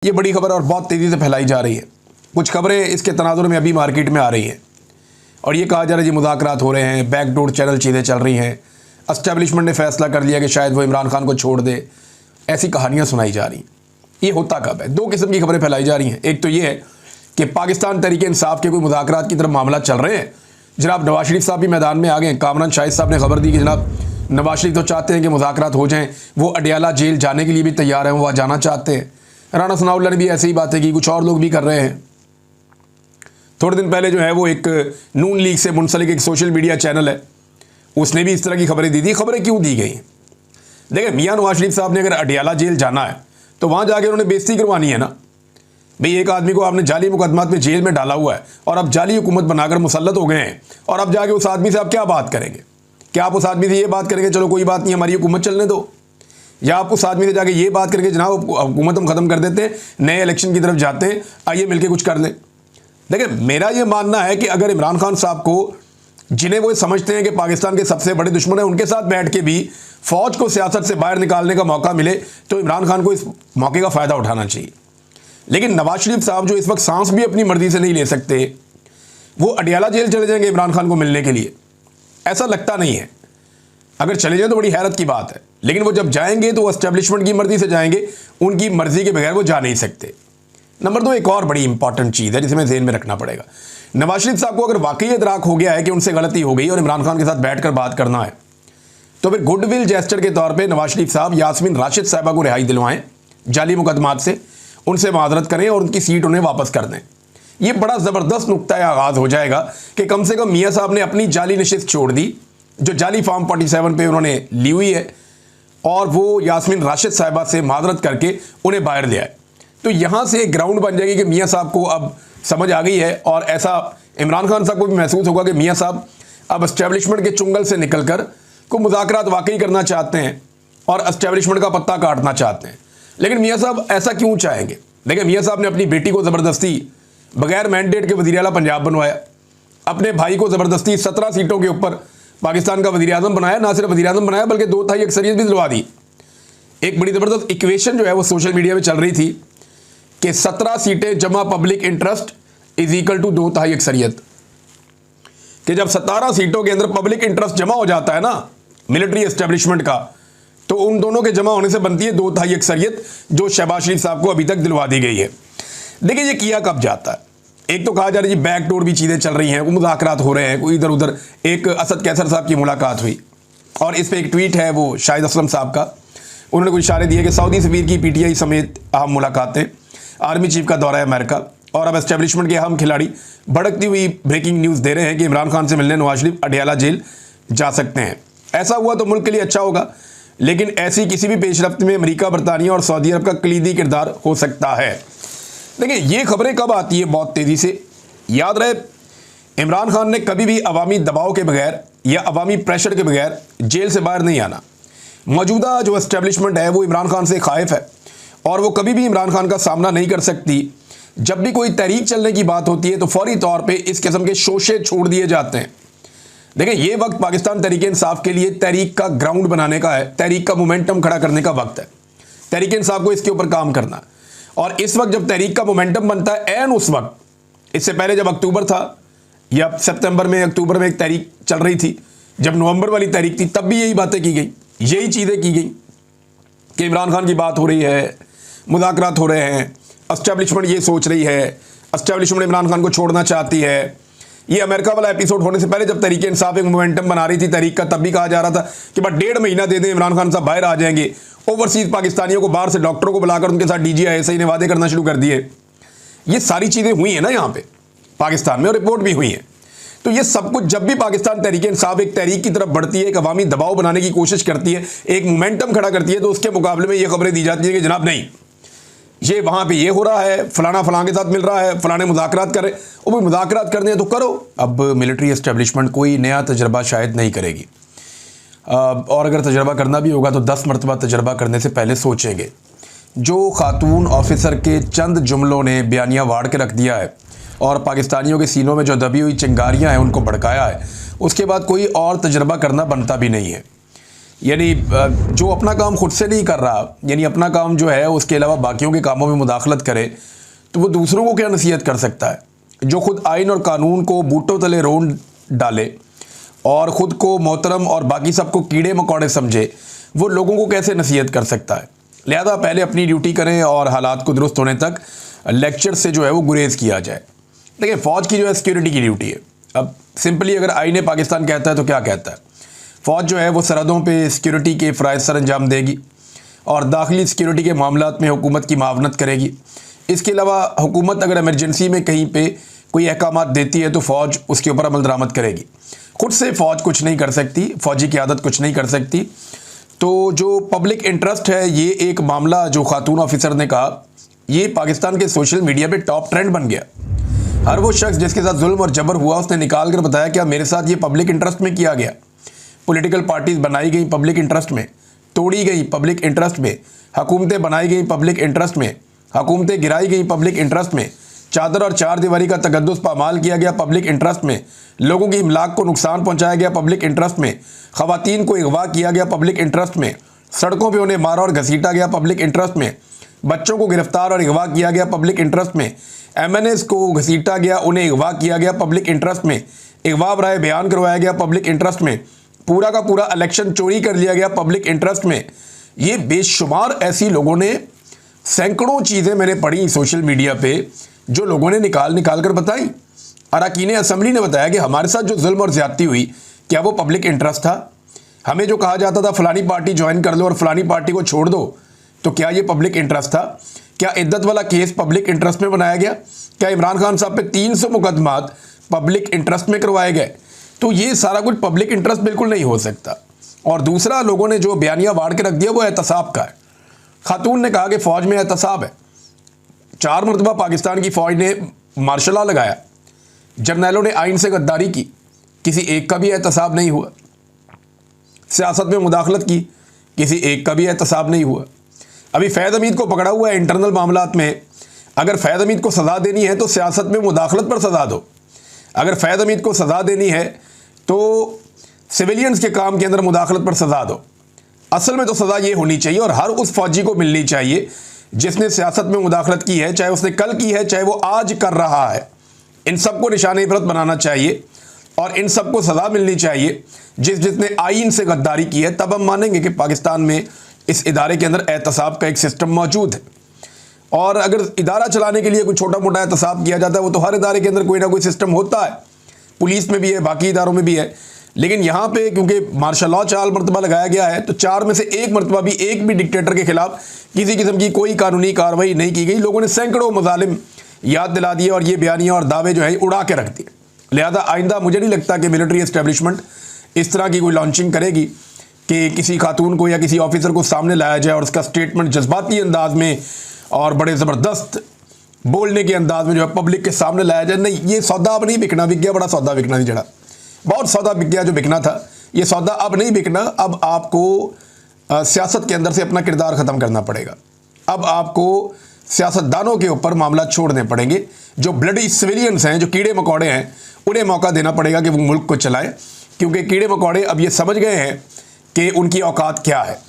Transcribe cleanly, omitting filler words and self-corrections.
ये बड़ी खबर और बहुत तेज़ी से फैलाई जा रही है। कुछ खबरें इसके तनाजुर में अभी मार्केट में आ रही हैं और ये कहा जा रहा है जी मुज़ाकरात हो रहे हैं, बैकडोर चैनल चीज़ें चल रही हैं, एस्टेब्लिशमेंट ने फैसला कर लिया कि शायद वो इमरान खान को छोड़ दे। ऐसी कहानियाँ सुनाई जा रही हैं। ये होता कब है? दो किस्म की खबरें फैलाई जा रही हैं। एक तो ये है कि पाकिस्तान तहरीक इंसाफ के कोई मुज़ाकरात की तरफ मामला चल रहे हैं। जनाब नवाज शरीफ साहब भी मैदान में आ गए। कामरान शाहिद साहब ने खबर दी कि जनाब नवाज शरीफ तो चाहते हैं कि मुज़ाकरात हो जाएं, वो अडियाला जेल जाने के लिए भी तैयार हैं, वो वहाँ जाना चाहते हैं। राना सनाउल्लाह ने भी ऐसी ही बातें की, कुछ और लोग भी कर रहे हैं। थोड़े दिन पहले जो है वो एक नून लीग से मुंसलिक एक सोशल मीडिया चैनल है, उसने भी इस तरह की खबरें दी थी। खबरें क्यों दी गई? देखिए, मियाँ नवाज शरीफ साहब ने अगर अडियाला जेल जाना है तो वहाँ जाके उन्होंने बेइज्जती करवानी है ना भाई। एक आदमी को आपने जाली मुकदमात में जेल में डाला हुआ है और अब जाली हुकूमत बनाकर मुसल्लत हो गए हैं, और अब जाके उस आदमी से आप क्या बात करेंगे? क्या आप उस आदमी से ये बात करेंगे चलो कोई बात नहीं, हमारी हुकूमत चलने दो? या आप उस आदमी से जाके ये बात करके जनाब हुकूमत हम ख़त्म कर देते हैं, नए इलेक्शन की तरफ जाते हैं, आइए मिलकर कुछ कर लें? देखिए, मेरा ये मानना है कि अगर इमरान खान साहब को, जिन्हें वो समझते हैं कि पाकिस्तान के सबसे बड़े दुश्मन हैं, उनके साथ बैठ के भी फ़ौज को सियासत से बाहर निकालने का मौका मिले तो इमरान खान को इस मौके का फ़ायदा उठाना चाहिए। लेकिन नवाज शरीफ साहब जो इस वक्त सांस भी अपनी मर्जी से नहीं ले सकते, वो अडियाला जेल चले जाएंगे इमरान खान को मिलने के लिए? ऐसा लगता नहीं है। अगर चले जाए तो बड़ी हैरत की बात है, लेकिन वो जब जाएंगे तो वो एस्टेब्लिशमेंट की मर्जी से जाएंगे, उनकी मर्जी के बगैर वो जा नहीं सकते। नंबर 2, एक और बड़ी इंपॉर्टेंट चीज़ है जिसे हमें ज़हन में रखना पड़ेगा। नवाज शरीफ साहब को अगर वाकई इदराक हो गया है कि उनसे गलती हो गई और इमरान खान के साथ बैठकर बात करना है, तो फिर गुडविल जेस्चर के तौर पे नवाज शरीफ साहब यास्मीन राशिद साहिबा को रिहाई दिलवाएं जाली मुकदमात से, उनसे माजरत करें और उनकी सीट उन्हें वापस कर दें। ये बड़ा ज़बरदस्त नुक्ता आगाज़ हो जाएगा कि कम से कम मियाँ साहब ने अपनी जाली नशिस्त छोड़ दी जो जाली फॉर्म 47 पे उन्होंने ली हुई है, और वो यास्मीन राशिद साहिबा से माजरत करके उन्हें बाहर ले आए। तो यहाँ से एक ग्राउंड बन जाएगी कि मियाँ साहब को अब समझ आ गई है, और ऐसा इमरान खान साहब को भी महसूस होगा कि मियाँ साहब अब एस्टेब्लिशमेंट के चुंगल से निकलकर को मुज़ाकरात वाकई करना चाहते हैं और एस्टेब्लिशमेंट का पत्ता काटना चाहते हैं। लेकिन मियाँ साहब ऐसा क्यों चाहेंगे? देखिए, मियाँ साहब ने अपनी बेटी को ज़बरदस्ती बगैर मैंडेट के वज़ीर आला पंजाब बनवाया, अपने भाई को ज़बरदस्ती 17 सीटों के ऊपर पाकिस्तान का वज़ीर आज़म बनाया, ना सिर्फ वज़ीर आज़म बनाया बल्कि 2/3 अक्सरियत भी दिलवा दी। एक बड़ी ज़बरदस्त इक्वेशन जो है वो सोशल मीडिया में चल रही थी कि 17 सीटें जमा public interest is equal to 2/3 अक्सरियत, कि जब 17 सीटों के अंदर पब्लिक इंटरेस्ट जमा हो जाता है ना मिलिट्री एस्टेब्लिशमेंट का, तो उन दोनों के जमा होने से बनती है 2/3 अक्सरियत, जो शहबाज शरीफ साहब को अभी तक दिलवा दी गई है। देखिए, ये किया कब जाता है? एक तो कहा जा रहा है जी बैकडोर भी चीज़ें चल रही हैं, वो मुज़ाकरात हो रहे हैं, कोई इधर उधर। एक असद कैसर साहब की मुलाकात हुई और इस पर एक ट्वीट है वो शाहिद असलम साहब का, उन्होंने कुछ इशारे दिए कि सऊदी सफीर की PTI समेत अहम मुलाकातें, आर्मी चीफ का दौरा है अमेरिका, और अब एस्टेब्लिशमेंट के अहम खिलाड़ी भड़कती हुई ब्रेकिंग न्यूज़ दे रहे हैं कि इमरान खान से मिलने नवाज शरीफ अडियाला जेल जा सकते हैं। ऐसा हुआ तो मुल्क के लिए अच्छा होगा, लेकिन ऐसी किसी भी पेशरफ्त में अमेरिका, बरतानिया और सऊदी अरब का कलीदी किरदार हो सकता है। देखिए, ये खबरें कब आती है बहुत तेज़ी से। याद रहे, इमरान खान ने कभी भी अवामी दबाव के बगैर या अवामी प्रेशर के बगैर जेल से बाहर नहीं आना। मौजूदा जो एस्टेब्लिशमेंट है वो इमरान खान से खाइफ है और वो कभी भी इमरान खान का सामना नहीं कर सकती। जब भी कोई तहरीक चलने की बात होती है तो फौरी तौर पे इस किस्म के शोशे छोड़ दिए जाते हैं। देखिए, ये वक्त पाकिस्तान तहरीक इंसाफ के लिए तहरीक का ग्राउंड बनाने का है, तहरीक का मोमेंटम खड़ा करने का वक्त है। तहरीक इंसाफ को इसके ऊपर काम करना, और इस वक्त जब तहरीक का मोमेंटम बनता है, एन उस वक्त, इससे पहले जब अक्टूबर था या सितंबर में, अक्टूबर में एक तहरीक चल रही थी, जब नवंबर वाली तहरीक थी, तब भी यही बातें की गई, यही चीज़ें की गई कि इमरान खान की बात हो रही है, मुज़ाकरात हो रहे हैं, एस्टेब्लिशमेंट ये सोच रही है, एस्टेब्लिशमेंट इमरान खान को छोड़ना चाहती है। ये अमेरिका वाला एपिसोड होने से पहले जब तहरीक इंसाफ एक मोमेंटम बना रही थी तहरीक का, तब भी कहा जा रहा था कि बस 1.5 महीना दे दें, इमरान खान साहब बाहर आ जाएंगे। ओवरसीज़ पाकिस्तानियों को, बाहर से डॉक्टरों को बुलाकर उनके साथ DG ISI ने वादे करना शुरू कर दिए। ये सारी चीज़ें हुई हैं ना यहाँ पे पाकिस्तान में, और रिपोर्ट भी हुई हैं। तो ये सब कुछ जब भी पाकिस्तान तहरीक इंसाफ एक तहरीक की तरफ बढ़ती है, एक अवामी दबाव बनाने की कोशिश करती है, एक मोमेंटम खड़ा करती है, तो उसके मुकाबले में ये खबरें दी जाती है कि जनाब नहीं, ये वहाँ पे ये हो रहा है, फलाना फलां के साथ मिल रहा है, फलाने मुज़ाकरात कर रहे, वो भी मुज़ाकरात करने हैं तो करो। अब मिलिट्री एस्टेब्लिशमेंट कोई नया तजर्बा शायद नहीं करेगी, और अगर तजर्बा करना भी होगा तो 10 मरतबा तजर्बा करने से पहले सोचेंगे। जो खातून ऑफिसर के चंद जुमलों ने बयानिया वाड़ के रख दिया है और पाकिस्तानियों के सीनों में जो दबी हुई चिंगारियाँ हैं उनको भड़काया है, उसके बाद कोई और तजर्बा करना बनता भी नहीं है। यानी जो अपना काम खुद से नहीं कर रहा, यानी अपना काम जो है उसके अलावा बाकियों के कामों में मुदाखलत करे, तो वो दूसरों को क्या नसीहत कर सकता है? जो खुद आइन और कानून को बूटों तले रोन डाले और ख़ुद को मोहतरम और बाकी सबको कीड़े मकोड़े समझे, वो लोगों को कैसे नसीहत कर सकता है? लिहाजा पहले अपनी ड्यूटी करें और हालात को दुरुस्त होने तक लेक्चर से जो है वो गुरेज किया जाए। देखिए, फ़ौज की जो है सिक्योरिटी की ड्यूटी है। अब सिंपली अगर आईने पाकिस्तान कहता है तो क्या कहता है? फ़ौज जो है वो सरहदों पे सिक्योरिटी के फ़राइज़ सर अंजाम देगी और दाखिली सिक्योरिटी के मामलात में हुकूमत की मावनत करेगी। इसके अलावा हुकूमत अगर इमरजेंसी में कहीं पे कोई अहकामात देती है तो फ़ौज उसके ऊपर अमल दरामद करेगी। खुद से फ़ौज कुछ नहीं कर सकती, फ़ौजी क़यादत कुछ नहीं कर सकती। तो जो पब्लिक इंटरेस्ट है, ये एक मामला जो खातून ऑफिसर ने कहा, ये पाकिस्तान के सोशल मीडिया पे टॉप ट्रेंड बन गया। हर वो शख्स जिसके साथ जुल्म और जबर हुआ उसने निकाल कर बताया कि मेरे साथ ये पब्लिक इंटरेस्ट में किया गया। पॉलिटिकल पार्टीज बनाई गई पब्लिक इंटरेस्ट में, तोड़ी गई पब्लिक इंटरेस्ट में, हुकूमतें बनाई गई पब्लिक इंटरेस्ट में, हुकूमतें गिराई गई पब्लिक इंटरेस्ट में, चादर और चार दीवारी का तकद्दुस पामाल किया गया पब्लिक इंटरेस्ट में, लोगों की इमलाक को नुकसान पहुंचाया गया पब्लिक इंटरेस्ट में, ख़वातीन को अगवा किया गया पब्लिक इंटरेस्ट में, सड़कों पे उन्हें मारा और घसीटा गया पब्लिक इंटरेस्ट में, बच्चों को गिरफ्तार और अगवा किया गया पब्लिक इंटरेस्ट में, MNAs को घसीटा गया, उन्हें अगवा किया गया पब्लिक इंटरेस्ट में, अगवा बराए बयान करवाया गया पब्लिक इंटरेस्ट में, पूरा का पूरा इलेक्शन चोरी कर लिया गया पब्लिक इंटरेस्ट में। ये बेशुमार ऐसी लोगों ने सैकड़ों चीज़ें मैंने पढ़ी सोशल मीडिया पे, जो लोगों ने निकाल कर बताई। अरकान असम्बली ने बताया कि हमारे साथ जो जुल्म और ज़्यादती हुई, क्या वो पब्लिक इंटरेस्ट था? हमें जो कहा जाता था फलानी पार्टी ज्वाइन कर लो और फलानी पार्टी को छोड़ दो, तो क्या ये पब्लिक इंटरेस्ट था? क्या इद्दत वाला केस पब्लिक इंटरेस्ट में बनाया गया? क्या इमरान खान साहब पे 300 मुकदमात पब्लिक इंटरेस्ट में करवाए गए? तो ये सारा कुछ पब्लिक इंटरेस्ट बिल्कुल नहीं हो सकता। और दूसरा, लोगों ने जो बयानिया वाड़ के रख दिया वो एहतसाब का है। खातून ने कहा कि फ़ौज में एहतसाब है। 4 मरतबा पाकिस्तान की फ़ौज ने मार्शल लॉ लगाया, जर्नैलों ने आइन से गद्दारी की, किसी एक का भी एहतसाब नहीं हुआ। सियासत में मुदाखलत की, किसी एक का भी एहतसाब नहीं हुआ। अभी फैज़ हमीद को पकड़ा हुआ है इंटरनल मामलात में। अगर फैज़ हमीद को सज़ा देनी है तो सियासत में मुदाखलत पर सज़ा दो। अगर फैज़ हमीद को सज़ा देनी है तो सिविलियंस के काम के अंदर मुदाखलत पर सज़ा दो। असल में तो सज़ा ये होनी चाहिए और हर उस फौजी को मिलनी चाहिए जिसने सियासत में मुदाखलत की है, चाहे उसने कल की है, चाहे वो आज कर रहा है। इन सबको निशाने इबरत बनाना चाहिए और इन सबको सज़ा मिलनी चाहिए जिसने आइन से गद्दारी की है। तब हम मानेंगे कि पाकिस्तान में इस इदारे के अंदर एहतसाब का एक सिस्टम मौजूद है। और अगर इदारा चलाने के लिए कोई छोटा मोटा एहतसाब किया जाता है, वो तो हर इदारे के अंदर कोई ना कोई सिस्टम होता है, पुलिस में भी है, बाकी इदारों में भी है। लेकिन यहाँ पे क्योंकि मार्शल लॉ 4 मरतबा लगाया गया है, तो 4 में से 1 मरतबा भी एक भी डिक्टेटर के खिलाफ किसी किस्म की कोई कानूनी कार्रवाई नहीं की गई। लोगों ने सैकड़ों मजालिम याद दिला दिए और ये बयानियाँ और दावे जो है उड़ा के रख दिए। लिहाजा आइंदा मुझे नहीं लगता कि मिलिट्री एस्टेब्लिशमेंट इस तरह की कोई लॉन्चिंग करेगी कि किसी खातून को या किसी ऑफिसर को सामने लाया जाए और उसका स्टेटमेंट जज्बाती अंदाज में और बड़े ज़बरदस्त बोलने के अंदाज में जो है पब्लिक के सामने लाया जाए। नहीं, ये सौदा अब नहीं बिकना, बिक गया बड़ा सौदा बिकना थी, जड़ा बहुत सौदा बिक गया जो बिकना था। ये सौदा अब नहीं बिकना। अब आपको सियासत के अंदर से अपना किरदार ख़त्म करना पड़ेगा। अब आपको सियासतदानों के ऊपर मामला छोड़ने पड़ेंगे। जो ब्लडी सिविलियंस हैं, जो कीड़े मकोड़े हैं, उन्हें मौका देना पड़ेगा कि वो मुल्क को चलाएं, क्योंकि कीड़े मकोड़े अब ये समझ गए हैं कि उनकी औकात क्या है।